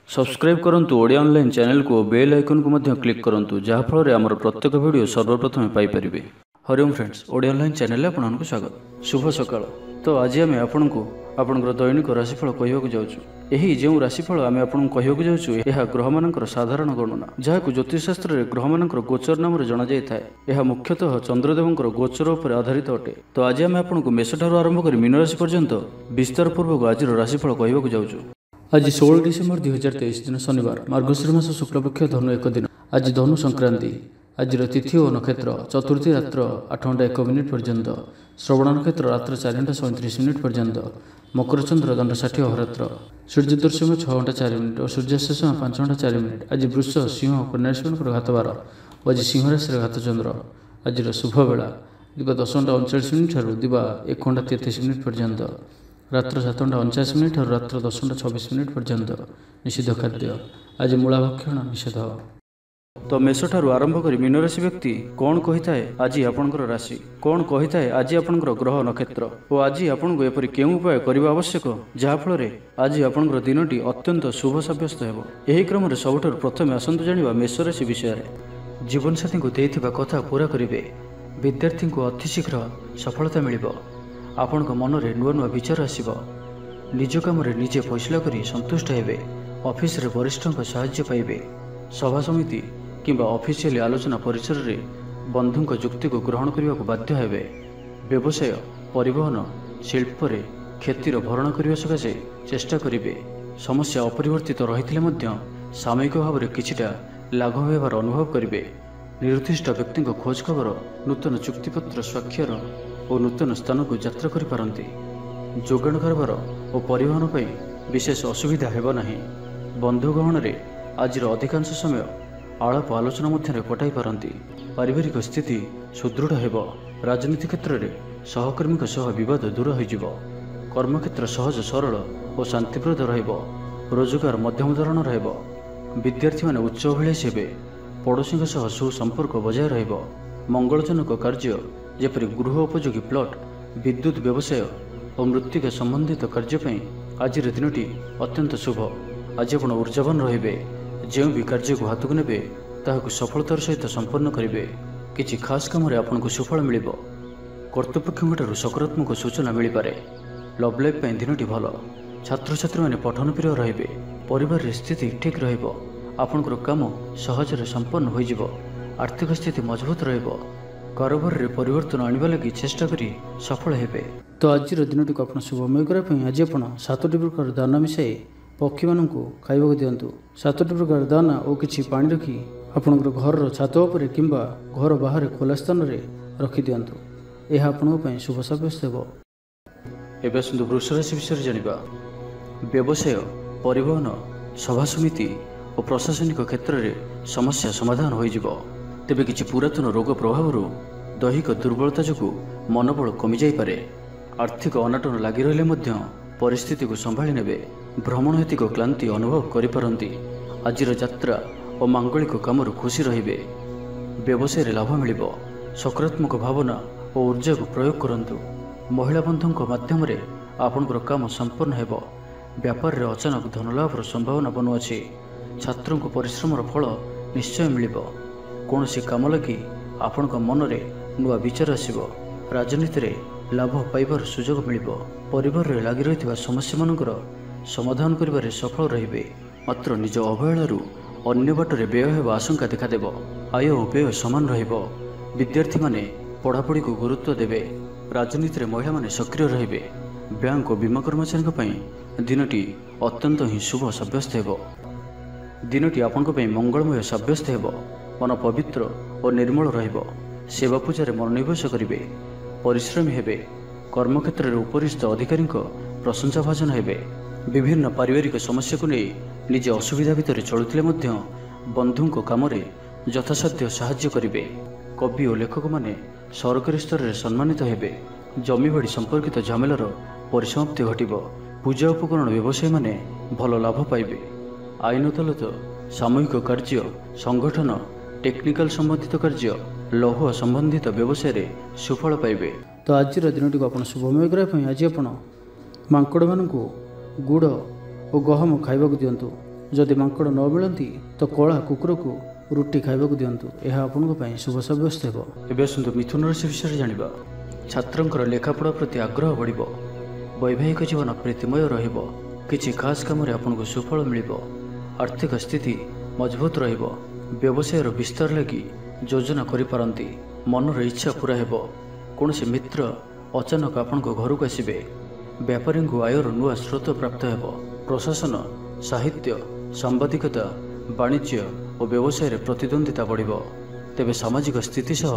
Subscribe करंतु Odia online channel को bell icon को मध्य क्लिक करंतु जहाँ फल आमर प्रत्येक वीडियो सर्वप्रथम Piper. Hariom friends, Odia online channel आपको स्वागत। शुभ सकाळ। तो आज आम आपको आपंकर दैनिक राशिफल कहवाक जाऊँ। यही जो राशिफल आम आपको कहवाक जाऊँ यह ग्रह मानकर साधारण गणना जहाँ ज्योतिषशास्त्र में ग्रह मानकर गोचर नाम जाना जाए। यह मुख्यतः चंद्रदेवंकर गोचर पर आधारित अटे। तो आज आम आपको मेष ठारू आरंभ कर मीन राशि पर्यंत विस्तार पूर्वक आज राशिफल कहवाक जाऊँ। आज 16 डिसेम्बर 2023 दिन शनिवार, मार्गशीर मास शुक्लपक्ष धनु एक दिन। आज धनु संक्रांति। आज तिथि और नक्षत्र चतुर्थी रात्र 8:01 पर्यंत, श्रवण नक्षत्र रात्र 4:37 पर्यंत, मकर चंद्र दंड 60 अहोरात्र, सूर्योदय समय 6:04 और सूर्यास्त समय 5:04। आज वृष सिंह कन्या घातवार और आज सिंह राशि घात चंद्र। आज शुभ बेला दिवा 10:39 ठारू दिवा 1:33 पर्यंत, रात्र 7:49 और रात्र 10:26 पर्यंत। निषिद्ध खाद्य आज मूला भक्षण निषेध। तो मेष ठारू आरंभ कर मीन राशि व्यक्ति कौन कही थाए आज आपणकर राशि, कौन कही थाए आज आपणकर ग्रह नक्षत्र और आज आपको एपरी केउं उपाय करबा आवश्यक जहाँफल आज आपणकर दिनटी अत्यंत शुभ सब्यस्त हेबो। एही क्रम रे सबुठारु प्रथमे आसंतु जानिबा मेष राशि विषय। जीवन साथी को देइथिबा कथा पूरा करिवे। विद्यार्थी को अतिशीघ्र सफलता मिलिबो। आपण मन में नुआ नुआ विचार आसब। निज कम निजे फैसला करी संतुष्ट हेबे। ऑफिस रे वरिष्ठों साहाय्य पाइबे। सभा समिति किंबा ऑफिशियल आलोचना परिसर रे बंधुं जुक्ति को ग्रहण करने को बाध्य हेबे। व्यवसाय परिवहन शिल्प रे क्षतिर भरण करने सकाशे चेष्टा करिवे। समस्या अपरिवर्तित रही सामयिक भाव में किछिटा लाघव होबार अनुभव करिवे। निर्दिष्ट व्यक्ति खोज खबर नूतन चुक्तिपत्र स्वाक्षर और नूतन स्थान को यात्रा करि पारंती। जोगाण कारबार और परिवहन पर विशेष असुविधा हेब नाही। बंधु गहन रे आज अधिकांश समय आलाप आलोचना मध्य कटाई पारंती। पारिवारिक स्थिति सुदृढ़ हेब। राजनीति क्षेत्र में सहकर्मी सह विवाद दूर हो। कर्मक्षेत्र सहज सरल और शांतिप्रद रहिब। रोजगार मध्यम धरण रहिब। विद्यार्थी माने उच्च अभिलाषी हेबे। पड़ोशी सह सुसंपर्क बजाय रहिब। मंगलजनक कार्य जेपरि गृह उपयोगी प्लॉट, विद्युत व्यवसाय और मृत्तिका संबंधित कार्य आज दिनटी अत्यंत शुभ। आज आप ऊर्जावान रहिबे। जो भी कार्य को हाथ को नेबे ताहाकु सफलतार सहित संपन्न करिवे। किछि खास काम रे आपनको सुफल मिलिबो। कर्तृपक्षों सकारात्मक सूचना मिल पारे। लव लाइफ दिनटी भल। छात्र छात्री माने पठन प्रिय रहिबे। परिवार स्थिति ठीक रहिबो। आपनकर काम सहज संपन्न हो जिवो। आर्थिक स्थिति मजबूत रहिबो। कारोबार रे परिवर्तन आनिबा लगी चेष्टा करी सफल हेबे। तो आज दिनटी को आपन शुभमय करबा आज आपन 7टी प्रकार दाना मिसाई पक्षी मानू खाइबा दिंतु। 7टी प्रकार दाना और किछि पानी रखी आपनकर घर छात उपर किंबा घर बाहर खोला स्थान रे रखि दिंतु। यह आपन शुभ सब्यस्त हेबो। एबे सुंदर वृष राशि विषय जानिबा। व्यवसाय परिवहन सभा समिति और प्रशासनिक क्षेत्र में समस्या समाधान हो जिवो। तेबे किछि पुरातन रोग प्रभाव दैहिक दुर्बलता जो मनोबल कमी जाई पारे। आर्थिक अनाटन लगी रहिले परिस्थिति को संभाली नेबे। भ्रमण हेतुक क्लांति अनुभव करिपारंती। आजिर यात्रा और मांगलिक काम खुशी रहिबे। व्यवसाय रे लाभ मिलिबो। सकारात्मक भावना और ऊर्जा को प्रयोग करंतु। महिला बंधुओं माध्यम रे आपनकर काम संपन्न हेबो। व्यापार रे अचानक धन लाभर संभावना बनु अछि। छात्रों को परिश्रमर फल निश्चय मिलिबो। कौन सी काम लगी आपण मन में नुआ विचार आसब। राजनीति रे लाभ पाइबार सुजोग मिलिबो। परिवार रे लगी रही समस्या मानकर समाधान करिबारे सफल रहिबे। मात्र निज अवहेलारू अन्य बाटरे व्यय हेबा आशंका देखादेब। आय और व्यय समान रहिबो। विद्यार्थी माने पढ़ापढ़ी को गुरुत्व देबे। राजनीति रे महिला माने सक्रिय रहिबे। बैंक और बीमा कर्मचारी दिनटी अत्यंत ही शुभ सब्यस्त हेबो। दिनटी आपनको मंगलमय सब्यस्त हेबो। मन पवित्र और निर्मल रहिबो। सेवा पूजा मनोनिवेश करिवे। परिश्रमी हेबे। कर्मक्षेत्र में उपरिस्थ अधिकारी प्रशंसा भाजन हेबे। विभिन्न पारिवारिक समस्या को नहीं निजे असुविधा भितर चलुथिले मध्य बंधुओं काम रे यथासाध्य साहाय्य करिवे। कवि और लेखक माने सरकारी स्तर में सम्मानित हेबे। जमीबाड़ी संपर्कित झमेलार परिसमाप्ति घटिबो। पूजा उपकरण व्यवसायी माने भल लाभ पाइबे। आईन अदालत सामूहिक कार्य संगठन टेक्निकल संबंधित कार्य लौह संबंधित व्यवसाय रे सुफल पाइबे। तो आज दिनटी को आप शुभमय करने आज आप मांकड़ मान गुड़ और गहम खाइबा दिंतु। ଯଦି ମାଙ୍କଡ଼ ନ ମିଳନ୍ତି ତ କଳା କୁକୁରକୁ ରୁଟି ଖାଇବାକୁ ଦିଅନ୍ତୁ, ଏହା ଆପଣଙ୍କ ପାଇଁ ଶୁଭ ସାବ୍ୟସ୍ତ ହେବ। ଏବେ ଆସନ୍ତୁ ମିଥୁନ ରାଶି ବିଷୟରେ ଜାଣିବା। ଛାତ୍ରଙ୍କର ଲେଖାପଢ଼ା ପ୍ରତି ଆଗ୍ରହ ବଢ଼ିବ। ବୈବାହିକ ଜୀବନ ପ୍ରୀତିମୟ ରହିବ। କିଛି ଖାସ୍ କାମରେ ଆପଣଙ୍କୁ ସୁଫଳ ମିଳିବ। ଆର୍ଥିକ ସ୍ଥିତି ମଜବୁତ ରହିବ। ବ୍ୟବସାୟର ବିସ୍ତାର ଲାଗି ଯୋଜନା କରିପାରନ୍ତି। ମନର ଇଚ୍ଛା ପୂରା ହେବ। କୌଣସି ମିତ୍ର ଅଚାନକ ଆପଣଙ୍କ ଘରକୁ ଆସିବେ। ବେପାରୀଙ୍କୁ ଆୟର ନୂଆ ସ୍ରୋତ ପ୍ରାପ୍ତ ହେବ। ପ୍ରଶାସନ, ସାହିତ୍ୟ, ସାମ୍ବାଦିକତା, ବାଣିଜ୍ୟ ଓ ବ୍ୟବସାୟରେ ପ୍ରତିଦ୍ୱନ୍ଦ୍ୱିତା ବଢ଼ିବ। ତେବେ ସାମାଜିକ ସ୍ଥିତି ସହ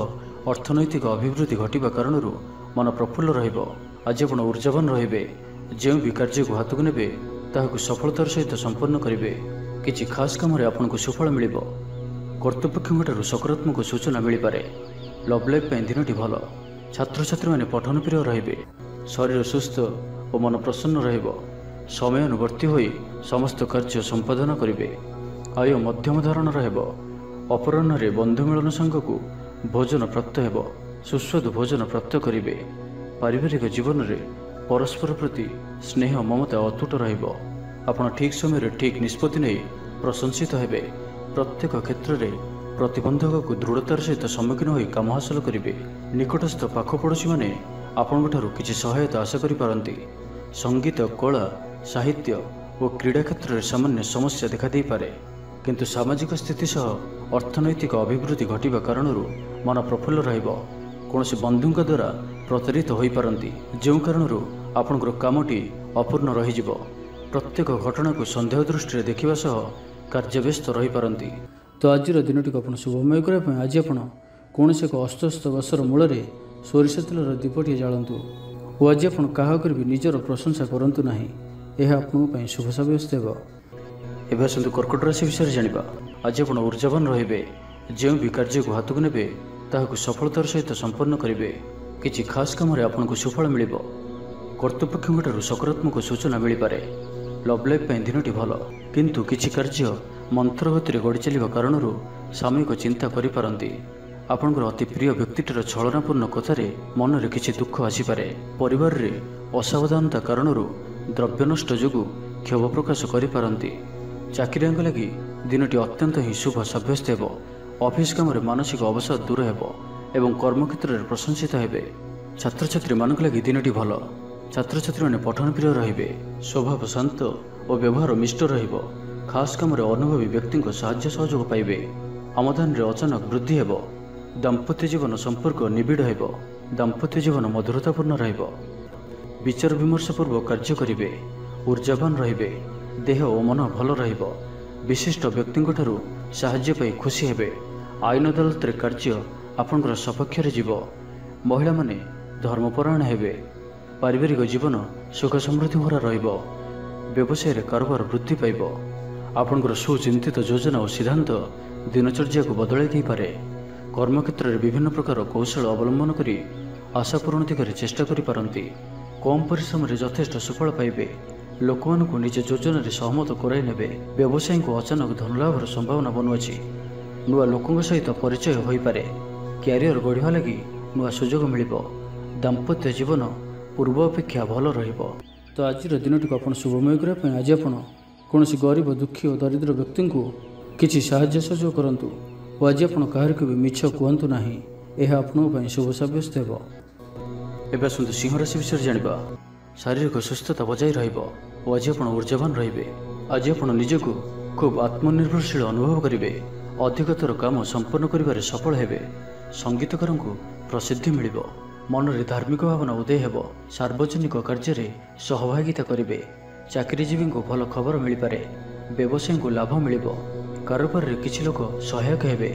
ଅର୍ଥନୈତିକ ଅଭିବୃଦ୍ଧି ଘଟିବା କାରଣରୁ ମନ ପ୍ରଫୁଲ୍ଲ ରହିବ। ଆଜି ଆପଣ ଊର୍ଜାବାନ ରହିବେ। ଯେଉଁ ବି କାର୍ଯ୍ୟକୁ ହାତକୁ ନେବେ ତାହାକୁ ସଫଳତାର ସହିତ ସମ୍ପନ୍ନ କରିବେ। କିଛି ଖାସ୍ କାମରେ ଆପଣଙ୍କୁ ସୁଫଳ ମିଳିବ। କର୍ତ୍ତୃପକ୍ଷଙ୍କଠାରୁ ସକାରାତ୍ମକ ସୂଚନା ମିଳିପାରେ। ଲଭ୍ ଲାଇଫ୍ ପାଇଁ ଦିନଟି ଭଲ। ଛାତ୍ରଛାତ୍ରୀମାନେ ପଠନପ୍ରିୟ ରହିବେ। ଶରୀର ସୁସ୍ଥ ଓ ମନ ପ୍ରସନ୍ନ ରହିବ। ସମୟାନୁବର୍ତ୍ତୀ ହୋଇ ସମସ୍ତ କାର୍ଯ୍ୟ ସମ୍ପାଦନ କରିବେ। ଆୟ ମଧ୍ୟମ ଧରଣର ହେବ। ଅପରାହ୍ନରେ ବନ୍ଧୁ ମିଳନ ସାଙ୍ଗକୁ ଭୋଜନ ପ୍ରାପ୍ତ ହେବ। ସୁସ୍ୱାଦୁ ଭୋଜନ ପ୍ରାପ୍ତ କରିବେ। ପାରିବାରିକ ଜୀବନରେ ପରସ୍ପର ପ୍ରତି ସ୍ନେହ ମମତା ଅତୁଟ ରହିବ। ଆପଣ ଠିକ୍ ସମୟରେ ଠିକ୍ ନିଷ୍ପତ୍ତି ନେଇ ପ୍ରଶଂସିତ ହେବେ। ପ୍ରତ୍ୟେକ କ୍ଷେତ୍ରରେ ପ୍ରତିବନ୍ଧକକୁ ଦୃଢ଼ତାର ସହିତ ସମ୍ମୁଖୀନ ହୋଇ କାମ ହାସଲ କରିବେ। ନିକଟସ୍ଥ ପାଖ ପଡ଼ୋଶୀମାନେ ଆପଣଙ୍କଠାରୁ କିଛି ସହାୟତା ଆଶା କରିପାରନ୍ତି। ସଙ୍ଗୀତ, କଳା, ସାହିତ୍ୟ ଓ କ୍ରୀଡ଼ା କ୍ଷେତ୍ରରେ ସାମାନ୍ୟ ସମସ୍ୟା ଦେଖାଦେଇପାରେ। କିନ୍ତୁ ସାମାଜିକ ସ୍ଥିତି ସହ ଅର୍ଥନୈତିକ ଅଭିବୃଦ୍ଧି ଘଟିବା କାରଣରୁ ମନ ପ୍ରଫୁଲ୍ଲ ରହିବ। କୌଣସି ବନ୍ଧୁଙ୍କ ଦ୍ୱାରା ପ୍ରତାରିତ ହୋଇପାରନ୍ତି, ଯେଉଁ କାରଣରୁ ଆପଣଙ୍କର କାମଟି ଅପୂର୍ଣ୍ଣ ରହିଯିବ। ପ୍ରତ୍ୟେକ ଘଟଣାକୁ ସନ୍ଦେହ ଦୃଷ୍ଟିରେ ଦେଖିବା ସହ କାର୍ଯ୍ୟବ୍ୟସ୍ତ ରହିପାରନ୍ତି। ତ ଆଜିର ଦିନଟିକୁ ଆପଣ ଶୁଭମୟ କରିବା ପାଇଁ ଆଜି ଆପଣ କୌଣସି ଏକ ଅସ୍ତସ୍ତ ଗଛର ମୂଳରେ ସୋରିଷ ତେଲର ଦୀପଟିଏ ଜାଳନ୍ତୁ ଓ ଆଜି ଆପଣ କାହାକୁ ବି ନିଜର ପ୍ରଶଂସା କରନ୍ତୁ ନାହିଁ। ଏହା ଆପଣଙ୍କ ପାଇଁ ଶୁଭ ସାବ୍ୟସ୍ତ ହେବ। ଏବେ ଆସନ୍ତୁ କର୍କଟ ରାଶି ବିଷୟରେ ଜାଣିବା। ଆଜି ଆପଣ ଊର୍ଜାବାନ ରହିବେ। ଯେଉଁ ବି କାର୍ଯ୍ୟକୁ ହାତକୁ ନେବେ ତାହାକୁ ସଫଳତାର ସହିତ ସମ୍ପନ୍ନ କରିବେ। କିଛି ଖାସ୍ କାମରେ ଆପଣଙ୍କୁ ସୁଫଳ ମିଳିବ। କର୍ତ୍ତୃପକ୍ଷଙ୍କଠାରୁ ସକାରାତ୍ମକ ସୂଚନା ମିଳିପାରେ। ଲଭ୍ ଲାଇଫ୍ ପାଇଁ ଦିନଟି ଭଲ, କିନ୍ତୁ କିଛି କାର୍ଯ୍ୟ ମନ୍ଥର ଗତିରେ ଗଡ଼ି ଚାଲିବା କାରଣରୁ ସାମୟିକ ଚିନ୍ତା କରିପାରନ୍ତି। ଆପଣଙ୍କର ଅତି ପ୍ରିୟ ବ୍ୟକ୍ତିଟିର ଛଳନାପୂର୍ଣ୍ଣ କଥାରେ ମନରେ କିଛି ଦୁଃଖ ଆସିପାରେ। ପରିବାରରେ ଅସାବଧାନତା କାରଣରୁ ଦ୍ରବ୍ୟ ନଷ୍ଟ ଯୋଗୁଁ କ୍ଷୋଭ ପ୍ରକାଶ କରିପାରନ୍ତି। ଚାକିରିଆଙ୍କ ଲାଗି ଦିନଟି ଅତ୍ୟନ୍ତ ହିଁ ଶୁଭ ସାବ୍ୟସ୍ତ ହେବ। ଅଫିସ୍ କାମରେ ମାନସିକ ଅବସାଦ ଦୂର ହେବ ଏବଂ କର୍ମକ୍ଷେତ୍ରରେ ପ୍ରଶଂସିତ ହେବେ। ଛାତ୍ରଛାତ୍ରୀମାନଙ୍କ ଲାଗି ଦିନଟି ଭଲ। ଛାତ୍ରଛାତ୍ରୀମାନେ ପଠନପ୍ରିୟ ରହିବେ। ସ୍ୱଭାବ ଶାନ୍ତ ଓ ବ୍ୟବହାର ମିଷ୍ଟ ରହିବ। ଖାସ୍ କାମରେ ଅନୁଭବୀ ବ୍ୟକ୍ତିଙ୍କ ସାହାଯ୍ୟ ସହଯୋଗ ପାଇବେ। ଆମଦାନୀରେ ଅଚାନକ ବୃଦ୍ଧି ହେବ। ଦାମ୍ପତ୍ୟ ଜୀବନ ସମ୍ପର୍କ ନିବିଡ଼ ହେବ। ଦାମ୍ପତ୍ୟ ଜୀବନ ମଧୁରତାପୂର୍ଣ୍ଣ ରହିବ। ବିଚାର ବିମର୍ଶ ପୂର୍ବକ କାର୍ଯ୍ୟ କରିବେ। ଊର୍ଜାବାନ ରହିବେ। ଦେହ ଓ ମନ ଭଲ ରହିବ। ବିଶିଷ୍ଟ ବ୍ୟକ୍ତିଙ୍କଠାରୁ ସାହାଯ୍ୟ ପାଇ ଖୁସି ହେବେ। ଆଇନ ଅଦାଲତରେ କାର୍ଯ୍ୟ ଆପଣଙ୍କର ସପକ୍ଷରେ ଯିବ। ମହିଳାମାନେ ଧର୍ମପରାୟଣ ହେବେ। ପାରିବାରିକ ଜୀବନ ସୁଖ ସମୃଦ୍ଧି ଭରା ରହିବ। ବ୍ୟବସାୟରେ କାରବାର ବୃଦ୍ଧି ପାଇବ। ଆପଣଙ୍କର ସୁଚିନ୍ତିତ ଯୋଜନା ଓ ସିଦ୍ଧାନ୍ତ ଦିନଚର୍ଯ୍ୟାକୁ ବଦଳାଇ ଦେଇପାରେ। କର୍ମକ୍ଷେତ୍ରରେ ବିଭିନ୍ନ ପ୍ରକାର କୌଶଳ ଅବଲମ୍ବନ କରି ଆଶା ପୂରଣ ଦିଗରେ ଚେଷ୍ଟା କରିପାରନ୍ତି। କମ୍ ପରିଶ୍ରମରେ ଯଥେଷ୍ଟ ସୁଫଳ ପାଇବେ। ଲୋକମାନଙ୍କୁ ନିଜ ଯୋଜନାରେ ସହମତ କରାଇ ନେବେ। ବ୍ୟବସାୟୀଙ୍କୁ ଅଚାନକ ଧନଲାଭର ସମ୍ଭାବନା ବନୁଅଛି। ନୂଆ ଲୋକଙ୍କ ସହିତ ପରିଚୟ ହୋଇପାରେ। କ୍ୟାରିୟର ଗଢ଼ିବା ଲାଗି ନୂଆ ସୁଯୋଗ ମିଳିବ। ଦାମ୍ପତ୍ୟ ଜୀବନ ପୂର୍ବ ଅପେକ୍ଷା ଭଲ ରହିବ। ତ ଆଜିର ଦିନଟିକୁ ଆପଣ ଶୁଭମୟ କରିବା ପାଇଁ ଆଜି ଆପଣ କୌଣସି ଗରିବ, ଦୁଃଖୀ ଓ ଦରିଦ୍ର ବ୍ୟକ୍ତିଙ୍କୁ କିଛି ସାହାଯ୍ୟ ସହଯୋଗ କରନ୍ତୁ ଓ ଆଜି ଆପଣ କାହାରିକୁ ବି ମିଛ କୁହନ୍ତୁ ନାହିଁ। ଏହା ଆପଣଙ୍କ ପାଇଁ ଶୁଭ ସାବ୍ୟସ୍ତ ହେବ। ଏବେ ଆସନ୍ତୁ ସିଂହ ରାଶି ବିଷୟରେ ଜାଣିବା। ଶାରୀରିକ ସୁସ୍ଥତା ବଜାୟ ରହିବ ଓ ଆଜି ଆପଣ ଊର୍ଜାବାନ ରହିବେ। ଆଜି ଆପଣ ନିଜକୁ ଖୁବ୍ ଆତ୍ମନିର୍ଭରଶୀଳ ଅନୁଭବ କରିବେ। ଅଧିକତର କାମ ସମ୍ପନ୍ନ କରିବାରେ ସଫଳ ହେବେ। ସଙ୍ଗୀତକାରଙ୍କୁ ପ୍ରସିଦ୍ଧି ମିଳିବ। ମନରେ ଧାର୍ମିକ ଭାବନା ଉଦୟ ହେବ। ସାର୍ବଜନିକ କାର୍ଯ୍ୟରେ ସହଭାଗିତା କରିବେ। ଚାକିରିଜୀବୀଙ୍କୁ ଭଲ ଖବର ମିଳିପାରେ। ବ୍ୟବସାୟୀଙ୍କୁ ଲାଭ ମିଳିବ। କାରବାରରେ କିଛି ଲୋକ ସହାୟକ ହେବେ।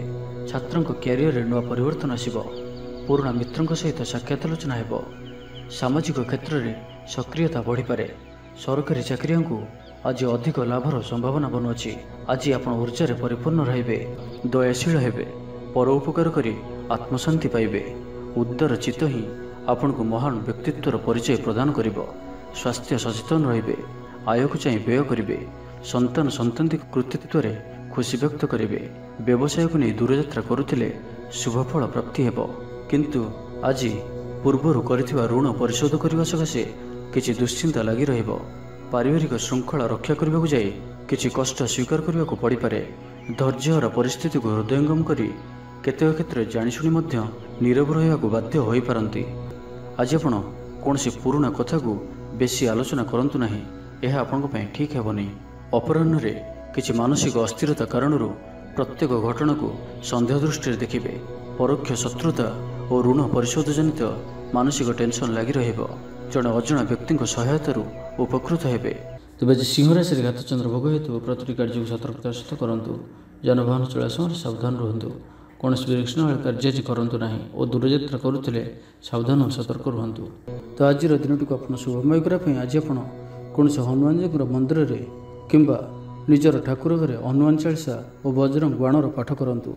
ଛାତ୍ରଙ୍କ କ୍ୟାରିୟରରେ ନୂଆ ପରିବର୍ତ୍ତନ ଆସିବ। ପୁରୁଣା ମିତ୍ରଙ୍କ ସହିତ ସାକ୍ଷାତ ଆଲୋଚନା ହେବ। ସାମାଜିକ କ୍ଷେତ୍ରରେ ସକ୍ରିୟତା ବଢ଼ିପାରେ। ସରକାରୀ ଚାକିରିଆଙ୍କୁ ଆଜି ଅଧିକ ଲାଭର ସମ୍ଭାବନା ବନୁଅଛି। ଆଜି ଆପଣ ଊର୍ଜାରେ ପରିପୂର୍ଣ୍ଣ ରହିବେ। ଦୟାଶୀଳ ହେବେ। ପର ଉପକାର କରି ଆତ୍ମଶାନ୍ତି ପାଇବେ। ଉଦାର ଚିତ୍ତ ହିଁ ଆପଣଙ୍କୁ ମହାନ ବ୍ୟକ୍ତିତ୍ୱର ପରିଚୟ ପ୍ରଦାନ କରିବ। ସ୍ୱାସ୍ଥ୍ୟ ସଚେତନ ରହିବେ। ଆୟକୁ ଚାହିଁ ବ୍ୟୟ କରିବେ। ସନ୍ତାନଙ୍କ କୃତିତ୍ୱରେ ଖୁସି ବ୍ୟକ୍ତ କରିବେ। ବ୍ୟବସାୟକୁ ନେଇ ଦୂରଯାତ୍ରା କରୁଥିଲେ ଶୁଭଫଳ ପ୍ରାପ୍ତି ହେବ। କିନ୍ତୁ ଆଜି ପୂର୍ବରୁ କରିଥିବା ଋଣ ପରିଶୋଧ କରିବା ସକାଶେ କିଛି ଦୁଶ୍ଚିନ୍ତା ଲାଗି ରହିବ। ପାରିବାରିକ ଶୃଙ୍ଖଳା ରକ୍ଷା କରିବାକୁ ଯାଇ କିଛି କଷ୍ଟ ସ୍ୱୀକାର କରିବାକୁ ପଡ଼ିପାରେ। ଧୈର୍ଯ୍ୟହରା ପରିସ୍ଥିତିକୁ ହୃଦୟଙ୍ଗମ କରି କେତେକ କ୍ଷେତ୍ରରେ ଜାଣିଶୁଣି ମଧ୍ୟ ନୀରବ ରହିବାକୁ ବାଧ୍ୟ ହୋଇପାରନ୍ତି। ଆଜି ଆପଣ କୌଣସି ପୁରୁଣା କଥାକୁ ବେଶୀ ଆଲୋଚନା କରନ୍ତୁ ନାହିଁ, ଏହା ଆପଣଙ୍କ ପାଇଁ ଠିକ୍ ହେବନି। ଅପରାହ୍ନରେ କିଛି ମାନସିକ ଅସ୍ଥିରତା କାରଣରୁ ପ୍ରତ୍ୟେକ ଘଟଣାକୁ ସନ୍ଦେହ ଦୃଷ୍ଟିରେ ଦେଖିବେ। ପରୋକ୍ଷ ଶତ୍ରୁତା ଓ ଋଣ ପରିଶୋଧ ଜନିତ ମାନସିକ ଟେନସନ୍ ଲାଗି ରହିବ। ଜଣେ ଅଜଣା ବ୍ୟକ୍ତିଙ୍କ ସହାୟତାରୁ ଉପକୃତ ହେବେ। ତେବେ ଆଜି ସିଂହ ରାଶିରେ ଘାତଚନ୍ଦ୍ର ଭୋଗ ହେତୁ ପ୍ରତିଟି କାର୍ଯ୍ୟକୁ ସତର୍କତାର ସହିତ କରନ୍ତୁ। ଯାନବାହନ ଚଳାଇବା ସମୟରେ ସାବଧାନ ରୁହନ୍ତୁ। କୌଣସି ବିରକ୍ଷଣ କାର୍ଯ୍ୟ ଆଜି କରନ୍ତୁ ନାହିଁ ଓ ଦୂରଯାତ୍ରା କରୁଥିଲେ ସାବଧାନ ଓ ସତର୍କ ରୁହନ୍ତୁ। ତ ଆଜିର ଦିନଟିକୁ ଆପଣ ଶୁଭମୟ କରିବା ପାଇଁ ଆଜି ଆପଣ କୌଣସି ହନୁମାନଜୀଙ୍କର ମନ୍ଦିରରେ କିମ୍ବା ନିଜର ଠାକୁର ଘରେ ହନୁମାନ ଚାଳିଶା ଓ ବଜରଙ୍ଗ ବାଣର ପାଠ କରନ୍ତୁ।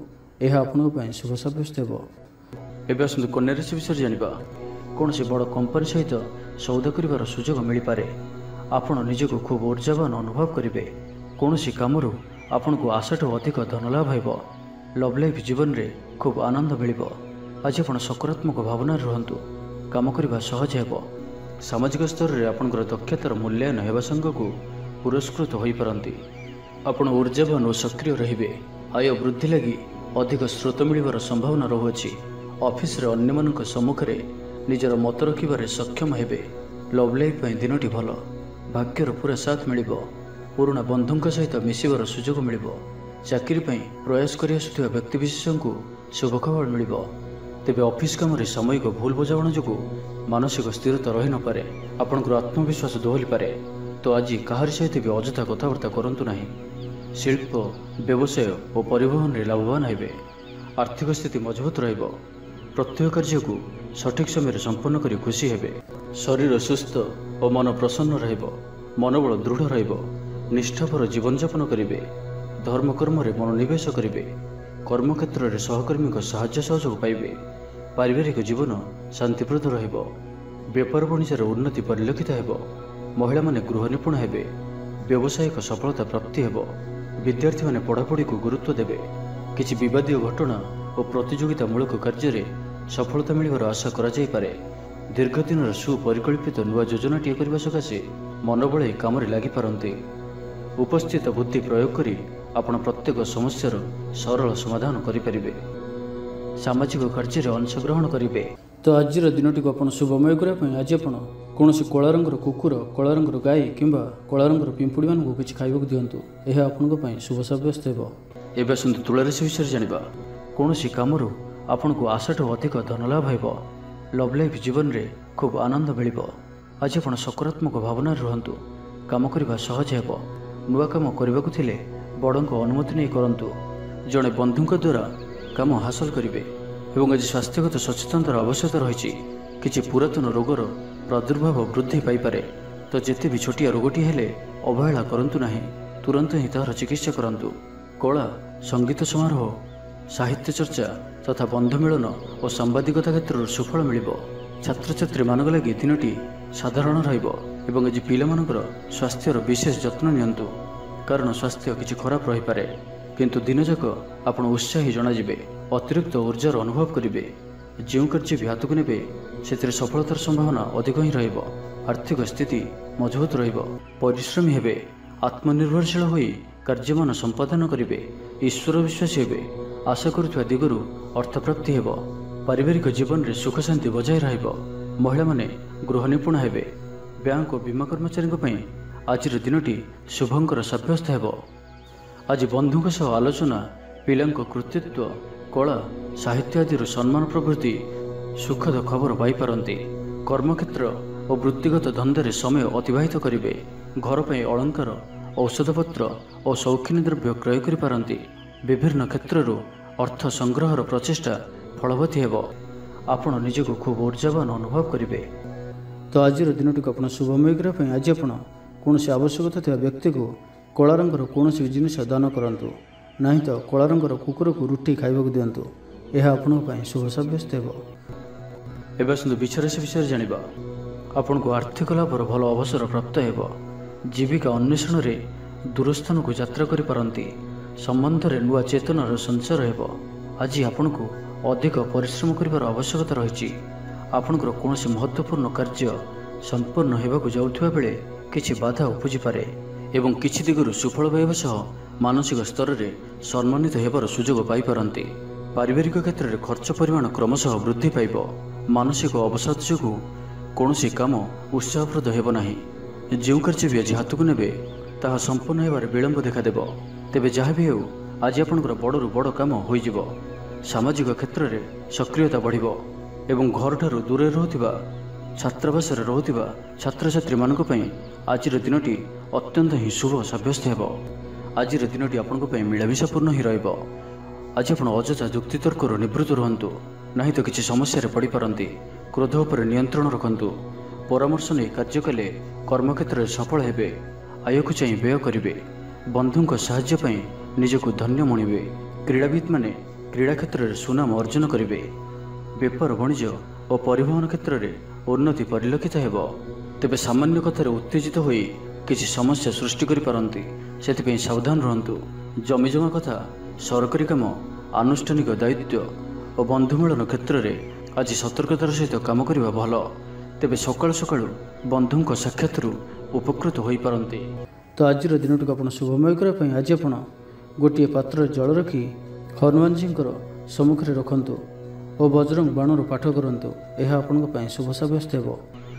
ଏହା ଆପଣଙ୍କ ପାଇଁ ଶୁଭ ସାବ୍ୟସ୍ତ ହେବ। ଏବେ ଆସନ୍ତୁ କନ୍ୟା ରାଶି ବିଷୟରେ ଜାଣିବା। କୌଣସି ବଡ଼ କମ୍ପାନୀ ସହିତ ସୌଦା କରିବାର ସୁଯୋଗ ମିଳିପାରେ। ଆପଣ ନିଜକୁ ଖୁବ୍ ଉର୍ଜାବାନ ଅନୁଭବ କରିବେ। କୌଣସି କାମରୁ ଆପଣଙ୍କୁ ଆଶାଠୁ ଅଧିକ ଧନ ଲାଭ ହେବ। ଲଭ୍ ଲାଇଫ୍ ଜୀବନରେ ଖୁବ୍ ଆନନ୍ଦ ମିଳିବ। ଆଜି ଆପଣ ସକାରାତ୍ମକ ଭାବନାରେ ରୁହନ୍ତୁ। କାମ କରିବା ସହଜ ହେବ। ସାମାଜିକ ସ୍ତରରେ ଆପଣଙ୍କର ଦକ୍ଷତାର ମୂଲ୍ୟାୟନ ହେବା ସାଙ୍ଗକୁ ପୁରସ୍କୃତ ହୋଇପାରନ୍ତି। ଆପଣ ଉର୍ଜାବାନ ଓ ସକ୍ରିୟ ରହିବେ। ଆୟ ବୃଦ୍ଧି ଲାଗି ଅଧିକ ସ୍ରୋତ ମିଳିବାର ସମ୍ଭାବନା ରହୁଅଛି। ଅଫିସରେ ଅନ୍ୟମାନଙ୍କ ସମ୍ମୁଖରେ ନିଜର ମତ ରଖିବାରେ ସକ୍ଷମ ହେବେ। ଲଭ୍ ଲାଇଫ୍ ପାଇଁ ଦିନଟି ଭଲ। ଭାଗ୍ୟର ପୁରା ସାଥ ମିଳିବ। ପୁରୁଣା ବନ୍ଧୁଙ୍କ ସହିତ ମିଶିବାର ସୁଯୋଗ ମିଳିବ। ଚାକିରି ପାଇଁ ପ୍ରୟାସ କରି ଆସୁଥିବା ବ୍ୟକ୍ତିବିଶେଷଙ୍କୁ ଶୁଭ ଖବର ମିଳିବ। ତେବେ ଅଫିସ କାମରେ ସାମୟିକ ଭୁଲ ବୁଝାମଣା ଯୋଗୁଁ ମାନସିକ ସ୍ଥିରତା ରହିନପାରେ। ଆପଣଙ୍କର ଆତ୍ମବିଶ୍ୱାସ ଦୋହଲିପାରେ। ତ ଆଜି କାହାରି ସହିତ ବି ଅଯଥା କଥାବାର୍ତ୍ତା କରନ୍ତୁ ନାହିଁ। ଶିଳ୍ପ, ବ୍ୟବସାୟ ଓ ପରିବହନରେ ଲାଭବାନ ହେବେ। ଆର୍ଥିକ ସ୍ଥିତି ମଜବୁତ ରହିବ। ପ୍ରତ୍ୟେକ କାର୍ଯ୍ୟକୁ ସଠିକ୍ ସମୟରେ ସମ୍ପନ୍ନ କରି ଖୁସି ହେବେ। ଶରୀର ସୁସ୍ଥ ଓ ମନ ପ୍ରସନ୍ନ ରହିବ। ମନୋବଳ ଦୃଢ଼ ରହିବ। ନିଷ୍ଠାପର ଜୀବନଯାପନ କରିବେ। ଧର୍ମକର୍ମରେ ମନୋନିବେଶ କରିବେ। କର୍ମକ୍ଷେତ୍ରରେ ସହକର୍ମୀଙ୍କ ସାହାଯ୍ୟ ସହଯୋଗ ପାଇବେ। ପାରିବାରିକ ଜୀବନ ଶାନ୍ତିପ୍ରଦ ରହିବ। ବେପାର ବାଣିଜ୍ୟର ଉନ୍ନତି ପରିଲକ୍ଷିତ ହେବ। ମହିଳାମାନେ ଗୃହ ନିପୁଣ ହେବେ। ବ୍ୟବସାୟିକ ସଫଳତା ପ୍ରାପ୍ତି ହେବ। ବିଦ୍ୟାର୍ଥୀମାନେ ପଢ଼ାପଢ଼ିକୁ ଗୁରୁତ୍ୱ ଦେବେ। କିଛି ବିବାଦୀୟ ଘଟଣା ଓ ପ୍ରତିଯୋଗିତାମୂଳକ କାର୍ଯ୍ୟରେ ସଫଳତା ମିଳିବାର ଆଶା କରାଯାଇପାରେ। ଦୀର୍ଘଦିନର ସୁପରିକଳ୍ପିତ ନୂଆ ଯୋଜନାଟିଏ କରିବା ସକାଶେ ମନ ବଳାଇ କାମରେ ଲାଗିପାରନ୍ତି। ଉପସ୍ଥିତ ବୁଦ୍ଧି ପ୍ରୟୋଗ କରି ଆପଣ ପ୍ରତ୍ୟେକ ସମସ୍ୟାର ସରଳ ସମାଧାନ କରିପାରିବେ। ସାମାଜିକ କାର୍ଯ୍ୟରେ ଅଂଶଗ୍ରହଣ କରିବେ। ତ ଆଜିର ଦିନଟିକୁ ଆପଣ ଶୁଭମୟ କରିବା ପାଇଁ ଆଜି ଆପଣ କୌଣସି କଳା ରଙ୍ଗର କୁକୁର, କଳା ରଙ୍ଗର ଗାଈ କିମ୍ବା କଳା ରଙ୍ଗର ପିମ୍ପୁଡ଼ିମାନଙ୍କୁ କିଛି ଖାଇବାକୁ ଦିଅନ୍ତୁ। ଏହା ଆପଣଙ୍କ ପାଇଁ ଶୁଭ ସାବ୍ୟସ୍ତ ହେବ। ଏବେ ଆସନ୍ତୁ ତୁଳା ରାଶି ବିଷୟରେ ଜାଣିବା। କୌଣସି କାମରୁ ଆପଣଙ୍କୁ ଆଶାଠୁ ଅଧିକ ଧନ ଲାଭ ହେବ। ଲଭ୍ ଲାଇଫ୍ ଜୀବନରେ ଖୁବ୍ ଆନନ୍ଦ ମିଳିବ। ଆଜି ଆପଣ ସକାରାତ୍ମକ ଭାବନାରେ ରୁହନ୍ତୁ। କାମ କରିବା ସହଜ ହେବ। ନୂଆ କାମ କରିବାକୁ ଥିଲେ ବଡ଼ଙ୍କ ଅନୁମତି ନେଇ କରନ୍ତୁ। ଜଣେ ବନ୍ଧୁଙ୍କ ଦ୍ୱାରା କାମ ହାସଲ କରିବେ ଏବଂ ଆଜି ସ୍ୱାସ୍ଥ୍ୟଗତ ସଚେତନତାର ଆବଶ୍ୟକତା ରହିଛି। କିଛି ପୁରାତନ ରୋଗର ପ୍ରାଦୁର୍ଭାବ ବୃଦ୍ଧି ପାଇପାରେ। ତ ଯେତେ ବି ଛୋଟିଆ ରୋଗଟି ହେଲେ ଅବହେଳା କରନ୍ତୁ ନାହିଁ। ତୁରନ୍ତ ହିଁ ତାହାର ଚିକିତ୍ସା କରନ୍ତୁ। କଳା, ସଙ୍ଗୀତ ସମାରୋହ, ସାହିତ୍ୟ ଚର୍ଚ୍ଚା ତଥା ବନ୍ଧୁମିଳନ ଓ ସାମ୍ବାଦିକତା କ୍ଷେତ୍ରରୁ ସୁଫଳ ମିଳିବ। ଛାତ୍ରଛାତ୍ରୀମାନଙ୍କ ଲାଗି ଦିନଟି ସାଧାରଣ ରହିବ ଏବଂ ଆଜି ପିଲାମାନଙ୍କର ସ୍ୱାସ୍ଥ୍ୟର ବିଶେଷ ଯତ୍ନ ନିଅନ୍ତୁ। କାରଣ ସ୍ୱାସ୍ଥ୍ୟ କିଛି ଖରାପ ରହିପାରେ, କିନ୍ତୁ ଦିନଯାକ ଆପଣ ଉତ୍ସାହୀ ଜଣାଯିବେ। ଅତିରିକ୍ତ ଉର୍ଜାର ଅନୁଭବ କରିବେ। ଯେଉଁ କାର୍ଯ୍ୟ ବି ହାତକୁ ନେବେ ସେଥିରେ ସଫଳତାର ସମ୍ଭାବନା ଅଧିକ ହିଁ ରହିବ। ଆର୍ଥିକ ସ୍ଥିତି ମଜବୁତ ରହିବ। ପରିଶ୍ରମୀ ହେବେ। ଆତ୍ମନିର୍ଭରଶୀଳ ହୋଇ କାର୍ଯ୍ୟମାନ ସମ୍ପାଦନ କରିବେ। ଈଶ୍ୱର ବିଶ୍ୱାସୀ ହେବେ। ଆଶା କରୁଥିବା ଦିଗରୁ ଅର୍ଥପ୍ରାପ୍ତି ହେବ। ପାରିବାରିକ ଜୀବନରେ ସୁଖ ଶାନ୍ତି ବଜାୟ ରହିବ। ମହିଳାମାନେ ଗୃହ ନିପୁଣ ହେବେ। ବ୍ୟାଙ୍କ ଓ ବୀମା କର୍ମଚାରୀଙ୍କ ପାଇଁ ଆଜିର ଦିନଟି ଶୁଭଙ୍କର ସାବ୍ୟସ୍ତ ହେବ। ଆଜି ବନ୍ଧୁଙ୍କ ସହ ଆଲୋଚନା, ପିଲାଙ୍କ କୃତିତ୍ୱ, କଳା, ସାହିତ୍ୟ ଆଦିରୁ ସମ୍ମାନ ପ୍ରଭୃତି ସୁଖଦ ଖବର ପାଇପାରନ୍ତି। କର୍ମକ୍ଷେତ୍ର ଓ ବୃତ୍ତିଗତ ଧନ୍ଦାରେ ସମୟ ଅତିବାହିତ କରିବେ। ଘର ପାଇଁ ଅଳଙ୍କାର, ଔଷଧପତ୍ର ଓ ସୌଖିନୀ ଦ୍ରବ୍ୟ କ୍ରୟ କରିପାରନ୍ତି। ବିଭିନ୍ନ କ୍ଷେତ୍ରରୁ ଅର୍ଥ ସଂଗ୍ରହର ପ୍ରଚେଷ୍ଟା ଫଳବତୀ ହେବ। ଆପଣ ନିଜକୁ ଖୁବ୍ ଉର୍ଜାବାନ ଅନୁଭବ କରିବେ। ତ ଆଜିର ଦିନଟିକୁ ଆପଣ ଶୁଭମୟ କରିବା ପାଇଁ ଆଜି ଆପଣ କୌଣସି ଆବଶ୍ୟକତା ଥିବା ବ୍ୟକ୍ତିକୁ କଳା ରଙ୍ଗର କୌଣସି ଜିନିଷ ଦାନ କରନ୍ତୁ। ନାହିଁ ତ କଳା ରଙ୍ଗର କୁକୁରକୁ ରୁଟି ଖାଇବାକୁ ଦିଅନ୍ତୁ। ଏହା ଆପଣଙ୍କ ପାଇଁ ଶୁଭ ସାବ୍ୟସ୍ତ ହେବ। ଏବେ ଆସନ୍ତୁ ବିଛା ରାଶି ବିଷୟରେ ଜାଣିବା। ଆପଣଙ୍କୁ ଆର୍ଥିକ ଲାଭର ଭଲ ଅବସର ପ୍ରାପ୍ତ ହେବ। ଜୀବିକା ଅନ୍ୱେଷଣରେ ଦୂରସ୍ଥାନକୁ ଯାତ୍ରା କରିପାରନ୍ତି। ସମ୍ବନ୍ଧରେ ନୂଆ ଚେତନାର ସଞ୍ଚାର ହେବ। ଆଜି ଆପଣଙ୍କୁ ଅଧିକ ପରିଶ୍ରମ କରିବାର ଆବଶ୍ୟକତା ରହିଛି। ଆପଣଙ୍କର କୌଣସି ମହତ୍ତ୍ୱପୂର୍ଣ୍ଣ କାର୍ଯ୍ୟ ସମ୍ପୂର୍ଣ୍ଣ ହେବାକୁ ଯାଉଥିବା ବେଳେ କିଛି ବାଧା ଉପୁଜିପାରେ। ଏବଂ କିଛି ଦିଗରୁ ସୁଫଳ ପାଇବା ସହ ମାନସିକ ସ୍ତରରେ ସମ୍ମାନିତ ହେବାର ସୁଯୋଗ ପାଇପାରନ୍ତି। ପାରିବାରିକ କ୍ଷେତ୍ରରେ ଖର୍ଚ୍ଚ ପରିମାଣ କ୍ରମଶଃ ବୃଦ୍ଧି ପାଇବ। ମାନସିକ ଅବସାଦ ଯୋଗୁଁ କୌଣସି କାମ ଉତ୍ସାହପ୍ରଦ ହେବ ନାହିଁ। ଯେଉଁ କାର୍ଯ୍ୟ ବି ଆଜି ହାତକୁ ନେବେ ତାହା ସମ୍ପୂର୍ଣ୍ଣ ହେବାରେ ବିଳମ୍ବ ଦେଖାଦେବ। ତେବେ ଯାହା ବି ହେଉ ଆଜି ଆପଣଙ୍କର ବଡ଼ରୁ ବଡ଼ କାମ ହୋଇଯିବ। ସାମାଜିକ କ୍ଷେତ୍ରରେ ସକ୍ରିୟତା ବଢ଼ିବ ଏବଂ ଘରଠାରୁ ଦୂରରେ ରହୁଥିବା ଛାତ୍ରାବାସରେ ରହୁଥିବା ଛାତ୍ରଛାତ୍ରୀମାନଙ୍କ ପାଇଁ ଆଜିର ଦିନଟି ଅତ୍ୟନ୍ତ ହିଁ ଶୁଭ ସାବ୍ୟସ୍ତ ହେବ। ଆଜିର ଦିନଟି ଆପଣଙ୍କ ପାଇଁ ମିଳାମିଶାପୂର୍ଣ୍ଣ ହିଁ ରହିବ। ଆଜି ଆପଣ ଅଯଥା ଯୁକ୍ତିତର୍କରୁ ନିବୃତ୍ତ ରୁହନ୍ତୁ, ନାହିଁ ତ କିଛି ସମସ୍ୟାରେ ପଡ଼ିପାରନ୍ତି। କ୍ରୋଧ ଉପରେ ନିୟନ୍ତ୍ରଣ ରଖନ୍ତୁ। ପରାମର୍ଶ ନେଇ କାର୍ଯ୍ୟ କଲେ କର୍ମକ୍ଷେତ୍ରରେ ସଫଳ ହେବେ। ଆୟକୁ ଚାହିଁ ବ୍ୟୟ କରିବେ। ବନ୍ଧୁଙ୍କ ସାହାଯ୍ୟ ପାଇଁ ନିଜକୁ ଧନ୍ୟ ମଣିବେ। କ୍ରୀଡ଼ାବିତ୍ମାନେ କ୍ରୀଡ଼ା କ୍ଷେତ୍ରରେ ସୁନାମ ଅର୍ଜନ କରିବେ। ବେପାର ବାଣିଜ୍ୟ ଓ ପରିବହନ କ୍ଷେତ୍ରରେ ଉନ୍ନତି ପରିଲକ୍ଷିତ ହେବ। ତେବେ ସାମାନ୍ୟ କଥାରେ ଉତ୍ତେଜିତ ହୋଇ କିଛି ସମସ୍ୟା ସୃଷ୍ଟି କରିପାରନ୍ତି, ସେଥିପାଇଁ ସାବଧାନ ରୁହନ୍ତୁ। ଜମିଜମା କଥା, ସରକାରୀ କାମ, ଆନୁଷ୍ଠାନିକ ଦାୟିତ୍ୱ ଓ ବନ୍ଧୁମିଳନ କ୍ଷେତ୍ରରେ ଆଜି ସତର୍କତାର ସହିତ କାମ କରିବା ଭଲ। ତେବେ ସକାଳୁ ସକାଳୁ ବନ୍ଧୁଙ୍କ ସାକ୍ଷାତରୁ ଉପକୃତ ହୋଇପାରନ୍ତି। ତ ଆଜିର ଦିନଟିକୁ ଆପଣ ଶୁଭମୟ କରିବା ପାଇଁ ଆଜି ଆପଣ ଗୋଟିଏ ପାତ୍ରରେ ଜଳ ରଖି ହନୁମାନଜୀଙ୍କର ସମ୍ମୁଖରେ ରଖନ୍ତୁ ଓ ବଜରଙ୍ଗ ବାଣରୁ ପାଠ କରନ୍ତୁ। ଏହା ଆପଣଙ୍କ ପାଇଁ ଶୁଭ ସାବ୍ୟସ୍ତ ହେବ।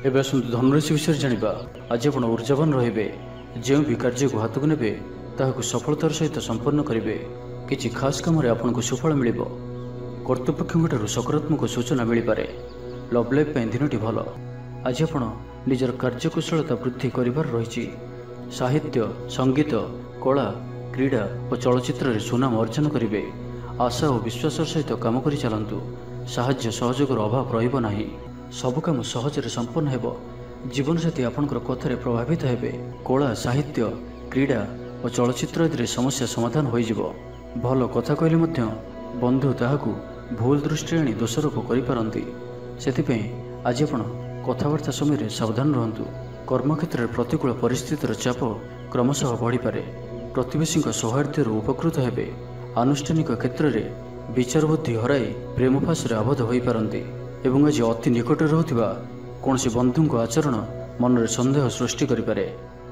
ଏବେ ଆସନ୍ତୁ ଧନୁରାଶି ବିଷୟରେ ଜାଣିବା। ଆଜି ଆପଣ ଊର୍ଜାବାନ ରହିବେ। ଯେଉଁ ବି କାର୍ଯ୍ୟକୁ ହାତକୁ ନେବେ ତାହାକୁ ସଫଳତାର ସହିତ ସମ୍ପନ୍ନ କରିବେ। କିଛି ଖାସ୍ କାମରେ ଆପଣଙ୍କୁ ସୁଫଳ ମିଳିବ। କର୍ତ୍ତୃପକ୍ଷଙ୍କଠାରୁ ସକାରାତ୍ମକ ସୂଚନା ମିଳିପାରେ। ଲଭ୍ ଲାଇଫ୍ ପାଇଁ ଦିନଟି ଭଲ। ଆଜି ଆପଣ ନିଜର କାର୍ଯ୍ୟକୁଶଳତା ବୃଦ୍ଧି କରିବାର ରହିଛି। ସାହିତ୍ୟ, ସଙ୍ଗୀତ, କଳା, କ୍ରୀଡ଼ା ଓ ଚଳଚ୍ଚିତ୍ରରେ ସୁନାମ ଅର୍ଜନ କରିବେ। ଆଶା ଓ ବିଶ୍ୱାସର ସହିତ କାମ କରି ଚାଲନ୍ତୁ। ସାହାଯ୍ୟ ସହଯୋଗର ଅଭାବ ରହିବ ନାହିଁ। ସବୁ କାମ ସହଜରେ ସମ୍ପନ୍ନ ହେବ। ଜୀବନସାଥୀ ଆପଣଙ୍କର କଥାରେ ପ୍ରଭାବିତ ହେବେ। କଳା, ସାହିତ୍ୟ, କ୍ରୀଡ଼ା ଓ ଚଳଚ୍ଚିତ୍ର ଆଦିରେ ସମସ୍ୟା ସମାଧାନ ହୋଇଯିବ। ଭଲ କଥା କହିଲେ ମଧ୍ୟ ବନ୍ଧୁ ତାହାକୁ ଭୁଲ ଦୃଷ୍ଟିରେ ଆଣି ଦୋଷାରୋପ କରିପାରନ୍ତି। ସେଥିପାଇଁ ଆଜି ଆପଣ କଥାବାର୍ତ୍ତା ସମୟରେ ସାବଧାନ ରୁହନ୍ତୁ। କର୍ମକ୍ଷେତ୍ରରେ ପ୍ରତିକୂଳ ପରିସ୍ଥିତିର ଚାପ କ୍ରମଶଃ ବଢ଼ିପାରେ। ପ୍ରତିବେଶୀଙ୍କ ସୌହାର୍ଦ୍ଦ୍ୟରୁ ଉପକୃତ ହେବେ। ଆନୁଷ୍ଠାନିକ କ୍ଷେତ୍ରରେ ବିଚାର ବୁଦ୍ଧି ହରାଇ ପ୍ରେମ ଫାଶରେ ଆବଦ୍ଧ ହୋଇପାରନ୍ତି ଏବଂ ଆଜି ଅତି ନିକଟରେ ରହୁଥିବା କୌଣସି ବନ୍ଧୁଙ୍କ ଆଚରଣ ମନରେ ସନ୍ଦେହ ସୃଷ୍ଟି କରିପାରେ।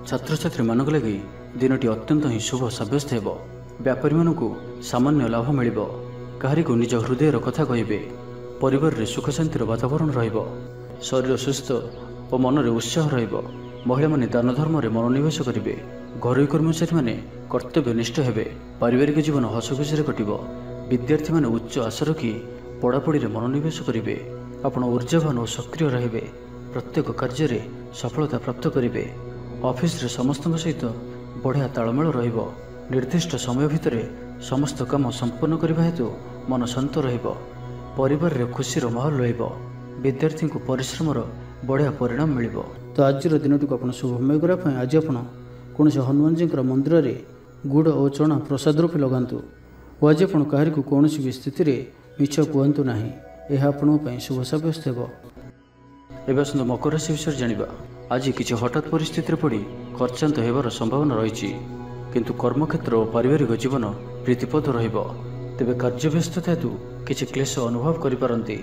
ଛାତ୍ରଛାତ୍ରୀମାନଙ୍କ ଲାଗି ଦିନଟି ଅତ୍ୟନ୍ତ ହିଁ ଶୁଭ ସାବ୍ୟସ୍ତ ହେବ। ବ୍ୟାପାରୀମାନଙ୍କୁ ସାମାନ୍ୟ ଲାଭ ମିଳିବ। କାହାରିକୁ ନିଜ ହୃଦୟର କଥା କହିବେ। ପରିବାରରେ ସୁଖ ଶାନ୍ତିର ବାତାବରଣ ରହିବ। ଶରୀର ସୁସ୍ଥ ଓ ମନରେ ଉତ୍ସାହ ରହିବ। ମହିଳାମାନେ ଦାନ ଧର୍ମରେ ମନୋନିବେଶ କରିବେ। ଘରୋଇ କର୍ମଚାରୀମାନେ କର୍ତ୍ତବ୍ୟନିଷ୍ଠ ହେବେ। ପାରିବାରିକ ଜୀବନ ହସଖୁସିରେ କଟିବ। ବିଦ୍ୟାର୍ଥୀମାନେ ଉଚ୍ଚ ଆଶା ରଖି ପଢ଼ାପଢ଼ିରେ ମନୋନିବେଶ କରିବେ। ଆପଣ ଊର୍ଜାବାନ ଓ ସକ୍ରିୟ ରହିବେ। ପ୍ରତ୍ୟେକ କାର୍ଯ୍ୟରେ ସଫଳତା ପ୍ରାପ୍ତ କରିବେ। ଅଫିସରେ ସମସ୍ତଙ୍କ ସହିତ ବଢ଼ିଆ ତାଳମେଳ ରହିବ। ନିର୍ଦ୍ଦିଷ୍ଟ ସମୟ ଭିତରେ ସମସ୍ତ କାମ ସମ୍ପନ୍ନ କରିବା ହେତୁ ମନ ଶାନ୍ତ ରହିବ। ପରିବାରରେ ଖୁସିର ମାହୋଲ ରହିବ। ବିଦ୍ୟାର୍ଥୀଙ୍କୁ ପରିଶ୍ରମର ବଢ଼ିଆ ପରିଣାମ ମିଳିବ। ତ ଆଜିର ଦିନଟିକୁ ଆପଣ ଶୁଭମୟ କରିବା ପାଇଁ ଆଜି ଆପଣ କୌଣସି ହନୁମାନଜୀଙ୍କର ମନ୍ଦିରରେ ଗୁଡ଼ ଓ ଚଣା ପ୍ରସାଦ ରୂପେ ଲଗାନ୍ତୁ ଓ ଆଜି ଆପଣ କାହାରିକୁ କୌଣସି ବି ସ୍ଥିତିରେ ମିଛ କୁହନ୍ତୁ ନାହିଁ। ଏହା ଆପଣଙ୍କ ପାଇଁ ଶୁଭ ସାବ୍ୟସ୍ତ ହେବ। ଏବେ ଆସନ୍ତୁ ମକର ରାଶି ବିଷୟରେ ଜାଣିବା। ଆଜି କିଛି ହଠାତ୍ ପରିସ୍ଥିତିରେ ପଡ଼ି ଖର୍ଚ୍ଚାନ୍ତ ହେବାର ସମ୍ଭାବନା ରହିଛି, କିନ୍ତୁ କର୍ମକ୍ଷେତ୍ର ଓ ପାରିବାରିକ ଜୀବନ ପ୍ରୀତିପଦ ରହିବ। ତେବେ କାର୍ଯ୍ୟବ୍ୟସ୍ତତା ହେତୁ କିଛି କ୍ଲେଶ ଅନୁଭବ କରିପାରନ୍ତି।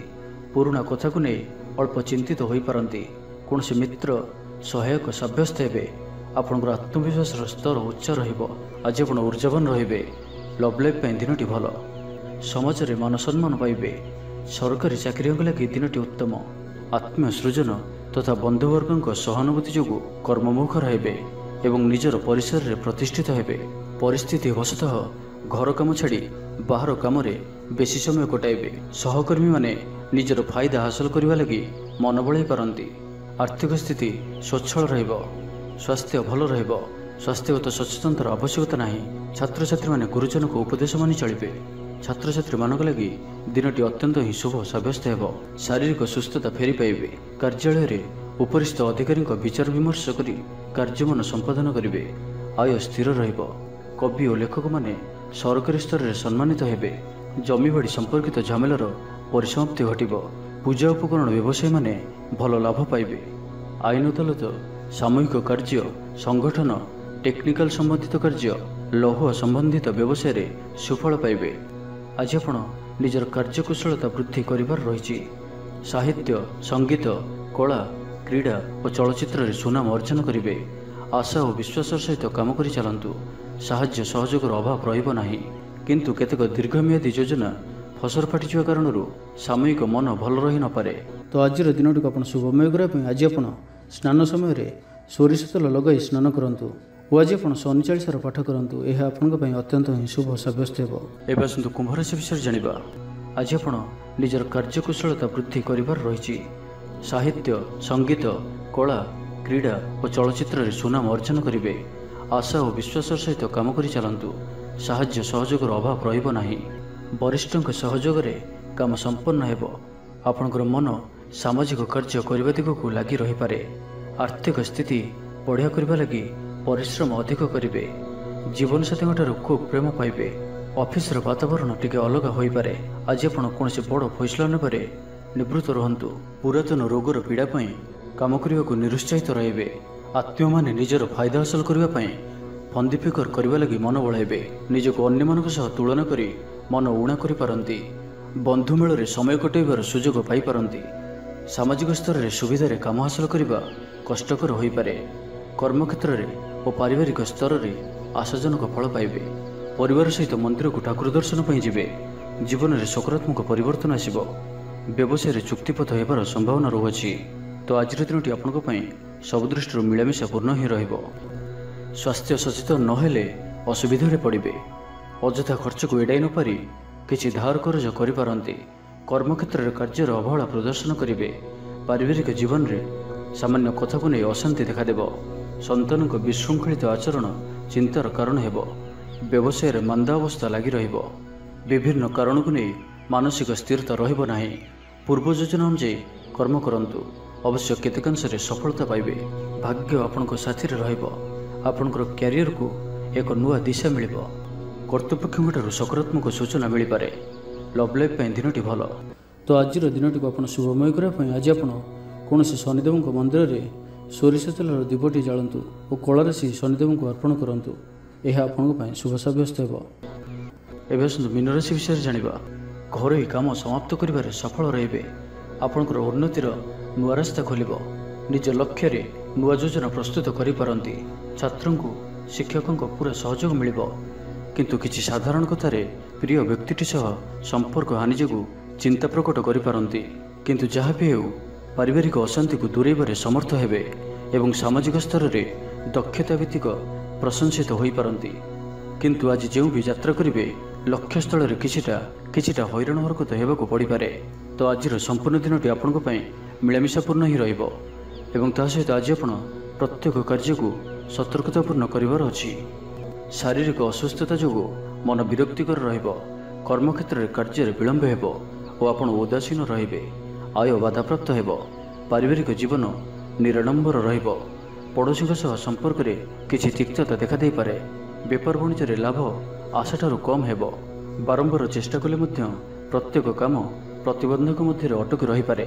ପୁରୁଣା କଥାକୁ ନେଇ ଅଳ୍ପ ଚିନ୍ତିତ ହୋଇପାରନ୍ତି। କୌଣସି ମିତ୍ର ସହାୟକ ସାବ୍ୟସ୍ତ ହେବେ। ଆପଣଙ୍କର ଆତ୍ମବିଶ୍ୱାସର ସ୍ତର ଉଚ୍ଚ ରହିବ। ଆଜି ଆପଣ ଊର୍ଜାବାନ ରହିବେ। ଲଭ୍ ଲାଇଫ୍ ପାଇଁ ଦିନଟି ଭଲ। ସମାଜରେ ମାନ ସମ୍ମାନ ପାଇବେ। ସରକାରୀ ଚାକିରିଙ୍କ ଲାଗି ଦିନଟି ଉତ୍ତମ। ଆତ୍ମୀୟ ସୃଜନ ତଥା ବନ୍ଧୁବର୍ଗଙ୍କ ସହାନୁଭୂତି ଯୋଗୁଁ କର୍ମମୁଖର ହେବେ ଏବଂ ନିଜର ପରିସରରେ ପ୍ରତିଷ୍ଠିତ ହେବେ। ପରିସ୍ଥିତି ବଶତଃ ଘର କାମ ଛାଡ଼ି ବାହାର କାମରେ ବେଶୀ ସମୟ କଟାଇବେ। ସହକର୍ମୀମାନେ ନିଜର ଫାଇଦା ହାସଲ କରିବା ଲାଗି ମନ ବଳାଇ ପାରନ୍ତି। ଆର୍ଥିକ ସ୍ଥିତି ସ୍ୱଚ୍ଛଳ ରହିବ। ସ୍ୱାସ୍ଥ୍ୟ ଭଲ ରହିବ। ସ୍ୱାସ୍ଥ୍ୟଗତ ସଚେତନତାର ଆବଶ୍ୟକତା ନାହିଁ। ଛାତ୍ରଛାତ୍ରୀମାନେ ଗୁରୁଜନଙ୍କ ଉପଦେଶ ମାନି ଚଳିବେ। ଛାତ୍ରଛାତ୍ରୀମାନଙ୍କ ଲାଗି ଦିନଟି ଅତ୍ୟନ୍ତ ହିଁ ଶୁଭ ସାବ୍ୟସ୍ତ ହେବ। ଶାରୀରିକ ସୁସ୍ଥତା ଫେରି ପାଇବେ। କାର୍ଯ୍ୟାଳୟରେ ଉପରିସ୍ଥ ଅଧିକାରୀଙ୍କ ବିଚାର ବିମର୍ଶ କରି କାର୍ଯ୍ୟମାନ ସମ୍ପାଦନ କରିବେ। ଆୟ ସ୍ଥିର ରହିବ। କବି ଓ ଲେଖକମାନେ ସରକାରୀ ସ୍ତରରେ ସମ୍ମାନିତ ହେବେ। ଜମିବାଡ଼ି ସମ୍ପର୍କିତ ଝାମେଲାର ପରିସମାପ୍ତି ଘଟିବ। ପୂଜା ଉପକରଣ ବ୍ୟବସାୟୀମାନେ ଭଲ ଲାଭ ପାଇବେ। ଆଇନ ଅଦାଲତ, ସାମୂହିକ କାର୍ଯ୍ୟ, ସଂଗଠନ, ଟେକ୍ନିକାଲ ସମ୍ବନ୍ଧିତ କାର୍ଯ୍ୟ, ଲୌହ ସମ୍ବନ୍ଧିତ ବ୍ୟବସାୟରେ ସୁଫଳ ପାଇବେ। ଆଜି ଆପଣ ନିଜର କାର୍ଯ୍ୟକୁଶଳତା ବୃଦ୍ଧି କରିବାର ରହିଛି। ସାହିତ୍ୟ, ସଙ୍ଗୀତ, କଳା, କ୍ରୀଡ଼ା ଓ ଚଳଚ୍ଚିତ୍ରରେ ସୁନାମ ଅର୍ଜନ କରିବେ। आशा और विश्वास सहित काम कर चलतु साहाय्य सहयोगर अभाव रहिब नाही। किंतु केतेक दीर्घमियादी योजना फसल फाटिजिବା कारण सामयिक मन भल रही न पारे। तो आज दिनटी आप शुभमय करने आज आप स्नान समय सोरिष तेल लगे स्नान करूँ और आज आप शनि चालीसार पाठ करूँ। यह आपंपाई अत्यंत ही शुभ सब्यस्त हो। एवं आसतु कुंभ राशि विषय जाना। आज आप निजर कार्यकुशलता वृद्धि कर रही। साहित्य संगीत कला क्रीड़ा और चलचित्र सुनाम अर्जन करेंगे। आशा और विश्वास सहित काम कर चलतु साहाय्य सहयोगर अभाव रहिब नाही। वरिष्ठों सहयोग काम संपन्न हेबो। आपणकर मन सामाजिक कार्य करने दिगक लगी रही पारे। आर्थिक स्थिति बढ़िया करने लगी परिश्रम अधिक करेंगे। जीवन साथी खूब प्रेम पाइबे। ऑफिस वातावरण टिके अलग हो पारे। आज आप कौन बड़ फैसला ने निवृत्त रुहतु। पुरातन रोगर पीड़ा काम करने को निरुत्साहित रहिबे। आत्मीय माने निजर फायदा हासिल करने फंदी फिकर करने लगी मन बढ़ाइबे। निजक अन्य मानक सह तुलना करी मन उणा करि पारंती। बंधु मेल समय कटाइबार सुजोग पाई पारंती। सामाजिक स्तर में सुविधा काम हासिल करने कष्टकर हो पारे। कर्मक्षेत्र में और पारिवारिक स्तर में आशाजनक फल पाइबे। परिवार सहित मंदिर को ठाकुर दर्शन पर जीवे। जीवन में सकारात्मक परिवर्तन आसिब। व्यवसाय चुक्तिपथ होबार संभावना रहुछि। तो आज दिनटी आपंक सब दृष्टि मिलामिशा पूर्ण ही रहिबो। स्वास्थ्य सचेतन नहेले असुविधा पड़े। अଯଥା खर्च को एड़ाई न पारि किछि धार कर्ज करिपारंती। कर्मक्षेत्र में कार्यर अवहेला प्रदर्शन करेंगे। पारिवारिक जीवन में सामान्य कथा को नहीं अशांति देखादेव। संतान को विशृंखलित आचरण चिंतार कारण हेब। व्यवसाय में मांदा अवस्था लगी रहिब। विभिन्न कारण को नहीं मानसिक स्थिरता रहिब नाही। पूर्व योजना अनुसार कर्म करंतु अवश्य केतेकांश सफलता पाइबे। भाग्य आपनक साथी रहिब। आपनकर कैरियर को एक नुआ दिशा मिलिब। कर्तृपक्षों सकारात्मक सूचना मिल पारे। लव लाइफ दिनटी भल। तो आज दिनटी को आप शुभमय करने आज आप कौन शनिदेव मंदिर में सोरिष तेल दीपटी जालतु और कलाराशि शनिदेव को अर्पण करूँ। यह आपंपाई शुभ सब्यस्त हो। एवं मीन राशि विषय जाना। घर काम समाप्त कर सफल रे। आपणकर उन्नतिर नुआ रास्ता खोल। निज लक्ष्य रे नुआ योजना प्रस्तुत करें। छात्रों को शिक्षकों पूरा सहयोग मिल। किंतु किसी साधारण कथार प्रिय व्यक्ति सह संपर्क हानि जो चिंता प्रकट करें। किंतु जहाँ भी हो पारिवारिक अशांति को दूरेबार समर्थ हेबे एवं सामाजिक स्तर में दक्षता भित्तिक प्रशंसित हो पारंती। किंतु आज जो भी यात्रा करेंगे लक्ष्यस्थल में किछिटा हैरान हरकत होगा पड़ पारे। तो आज संपूर्ण दिनटी आपंपाई मिलामिशापूर्ण ही रहिबो। एवं ता सहित आज आप प्रत्येक कार्य को सतर्कतापूर्ण करिवार अछि। शारीरिक असुस्थता जो मन विरक्तिकर रहिबो। कर्मक्षेत्र में कार्य विलंब हेबो और आपण उदासीन रहिबे। आय बाधाप्राप्त हेबो। पारिवारिक जीवन निराडंबर रहिबो। पड़ोशी सह संपर्क में किछि तिक्तता देखा दे पारे। व्यापार वाणिज्य लाभ आशाठारु कम हेबो। बारंबार चेष्टा कले मध्य प्रत्येक काम प्रतिबंधक मध्य अटकी रही पारे।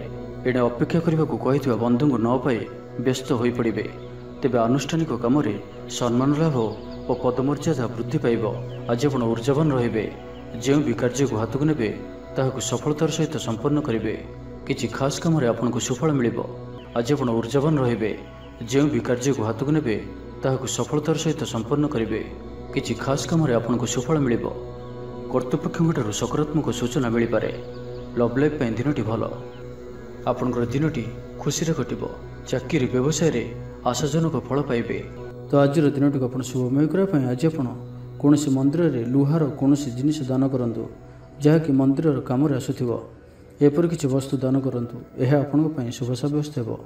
एणे अपेक्षा करने को कही बंधु को न पाई व्यस्त हो पड़े। तेबे आनुष्ठानिक काम सम्मान लाभ और पदमर्यादा वृद्धि पाइब। आज आप ऊर्जावान रे। जो भी कार्य को हाथ को ने सफलतार सहित संपन्न करेंगे। किसी खास कम आपको सुफल मिल। आज आप ऊर्जावान रे। जो भी कार्य को हाथ को ने सफलतार सहित संपन्न करेंगे। किसी खास कम आपको सुफल मिल। कर्तृपक्षों सकारात्मक सूचना मिल पारे। लव लाइफ दिनटी भल। आपणकर दिनटी खुशी कटिब। चाकरी व्यवसाय में आशाजनक फल पाइबे। तो आज दिनटी को आप शुभमय करने आज आप कौन मंदिर में लुहार कौन जिनिस दान करूँ जहाँकि मंदिर काम आसुव। एपरि किसी वस्तु दान करूँ। यह आपंपाई शुभ सब्यस्त हो।